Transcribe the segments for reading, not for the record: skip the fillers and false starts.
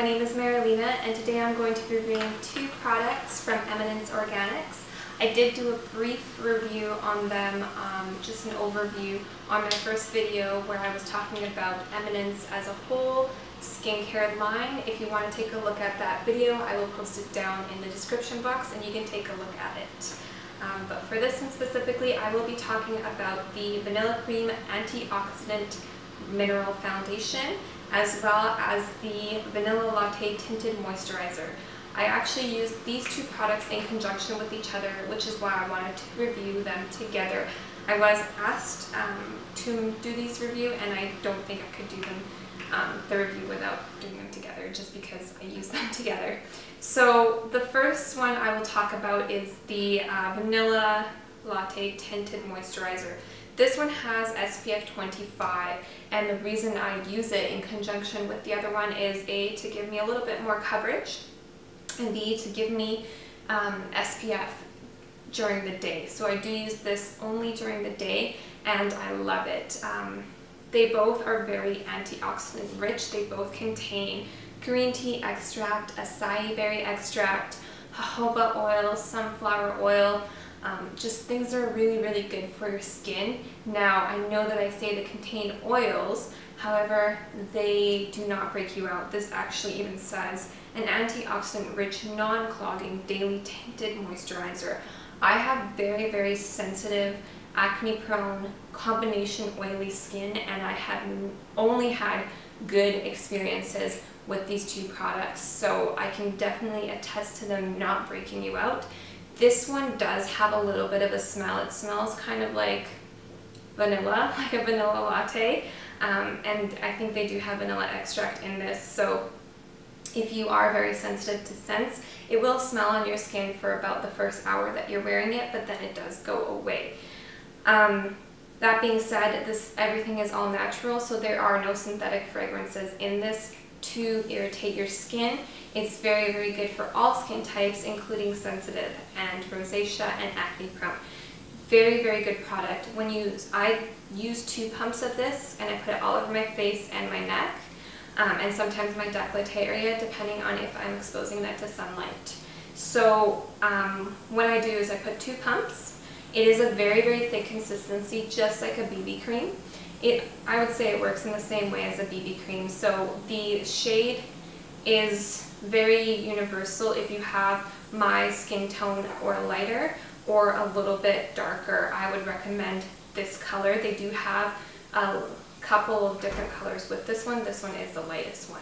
my name is Marilena, and today I'm going to be reviewing two products from Eminence Organics. I did do a brief review on them, just an overview on my first video where I was talking about Eminence as a whole skincare line. If you want to take a look at that video, I will post it down in the description box and you can take a look at it. But for this one specifically, I will be talking about the Vanilla Cream Antioxidant Mineral Foundation, as well as the Vanilla Latte Tinted Moisturizer. I actually used these two products in conjunction with each other, which is why I wanted to review them together. I was asked to do these review, and I don't think I could do them the review without doing them together, just because I use them together. So the first one I will talk about is the Vanilla Latte Tinted Moisturizer. This one has SPF 25, and the reason I use it in conjunction with the other one is A, to give me a little bit more coverage, and B, to give me SPF during the day. So I do use this only during the day, and I love it. They both are very antioxidant rich. They both contain green tea extract, acai berry extract, jojoba oil, sunflower oil, just things that are really good for your skin. Now, I know that I say they contain oils, however, they do not break you out. This actually even says an antioxidant rich, non-clogging daily tinted moisturizer. I have very sensitive, acne prone, combination oily skin, and I have only had good experiences with these two products, so I can definitely attest to them not breaking you out. This one does have a little bit of a smell. It smells kind of like vanilla, like a vanilla latte, and I think they do have vanilla extract in this, so if you are very sensitive to scents, it will smell on your skin for about the first hour that you're wearing it, but then it does go away. That being said, everything is all natural, so there are no synthetic fragrances in this to irritate your skin. It's very good for all skin types, including sensitive and rosacea and acne prone. Very good product. I use 2 pumps of this, and I put it all over my face and my neck, and sometimes my décolleté area, depending on if I'm exposing that to sunlight. So what I do is I put 2 pumps. It is a very thick consistency, just like a BB cream. I would say it works in the same way as a BB cream. So the shade is very universal if you have my skin tone or lighter or a little bit darker. I would recommend this color. They do have a couple of different colors with this one. This one is the lightest one.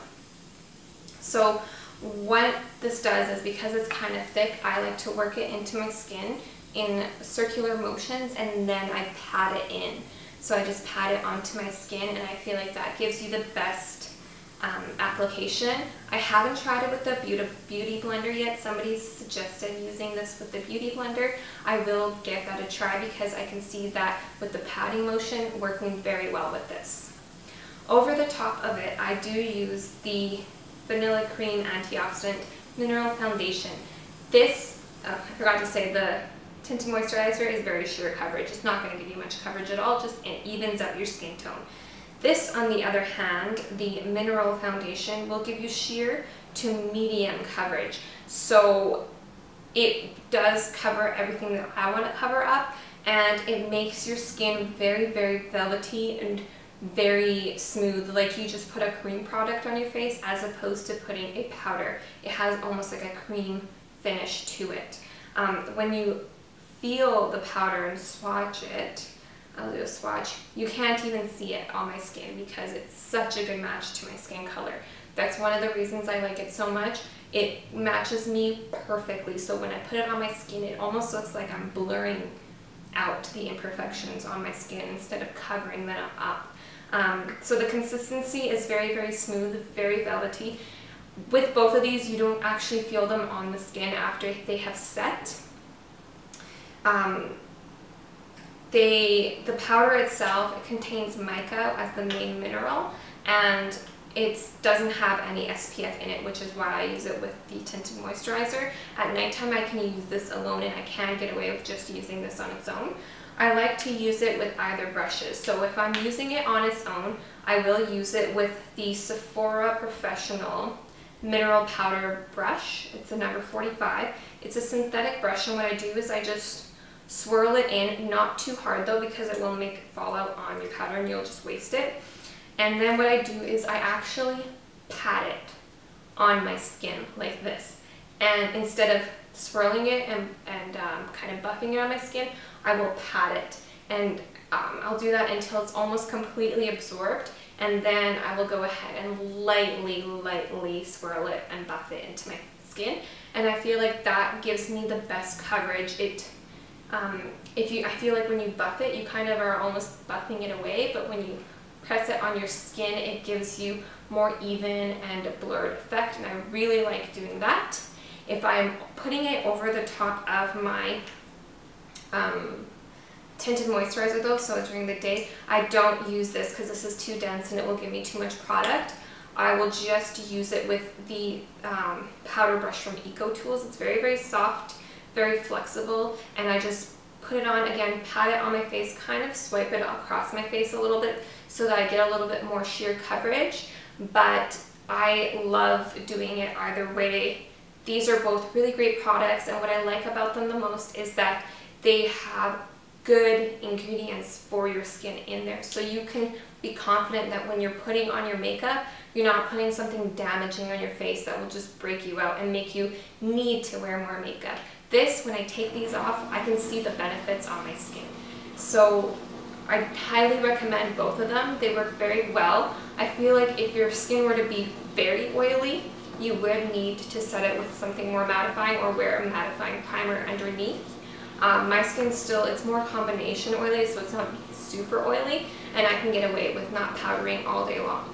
So what this does is, because it's kind of thick, I like to work it into my skin in circular motions, and then I pat it in. So I just pat it onto my skin, and I feel like that gives you the best application. I haven't tried it with the beauty blender yet. Somebody suggested using this with the beauty blender. I will give that a try, because I can see that with the patting motion working very well with this. Over the top of it, I do use the Vanilla Cream Antioxidant Mineral Foundation. This, I forgot to say, the Tinted Moisturizer is very sheer coverage. It's not going to give you much coverage at all, just it evens out your skin tone. This, on the other hand, the Mineral Foundation, will give you sheer to medium coverage. So it does cover everything that I want to cover up, and it makes your skin very velvety and very smooth, like you just put a cream product on your face as opposed to putting a powder. It has almost like a cream finish to it. When you feel the powder and swatch it, I'll do a swatch, you can't even see it on my skin because it's such a good match to my skin color. That's one of the reasons I like it so much. It matches me perfectly, so when I put it on my skin, it almost looks like I'm blurring out the imperfections on my skin instead of covering them up. So the consistency is very smooth, very velvety. With both of these, you don't actually feel them on the skin after they have set. The powder itself, it contains mica as the main mineral, and it doesn't have any SPF in it, which is why I use it with the Tinted Moisturizer. At nighttime, I can use this alone, and I can get away with just using this on its own. I like to use it with either brushes. So if I'm using it on its own, I will use it with the Sephora Professional mineral powder brush. It's the number 45. It's a synthetic brush, and what I do is I just swirl it in, not too hard though, because it will make it fall out on your powder and you'll just waste it. And then what I do is I actually pat it on my skin like this. And instead of swirling it and kind of buffing it on my skin, I will pat it. And I'll do that until it's almost completely absorbed. And then I will go ahead and lightly swirl it and buff it into my skin. And I feel like that gives me the best coverage. I feel like when you buff it, you kind of are almost buffing it away, but when you press it on your skin, it gives you more even and a blurred effect, and I really like doing that. If I'm putting it over the top of my Tinted Moisturizer though, so during the day, I don't use this because this is too dense and it will give me too much product. I will just use it with the powder brush from Eco Tools. It's very soft, very flexible, and I just put it on, again, pat it on my face, kind of swipe it across my face a little bit so that I get a little bit more sheer coverage. But I love doing it either way. These are both really great products, and what I like about them the most is that they have good ingredients for your skin in there. So you can be confident that when you're putting on your makeup, you're not putting something damaging on your face that will just break you out and make you need to wear more makeup. This, when I take these off, I can see the benefits on my skin. So I highly recommend both of them. They work very well. I feel like if your skin were to be very oily, you would need to set it with something more mattifying or wear a mattifying primer underneath. My skin still, it's more combination oily, so it's not super oily, and I can get away with not powdering all day long.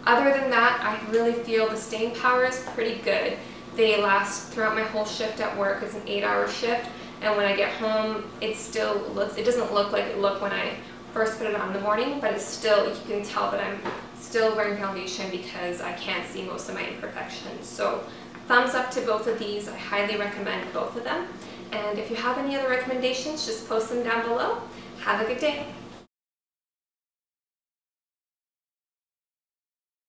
Other than that, I really feel the staying power is pretty good. They last throughout my whole shift at work. It's an 8-hour shift, and when I get home, it doesn't look like it looked when I first put it on in the morning, but it's still, you can tell that I'm still wearing foundation because I can't see most of my imperfections. So thumbs up to both of these. I highly recommend both of them. And if you have any other recommendations, just post them down below. Have a good day.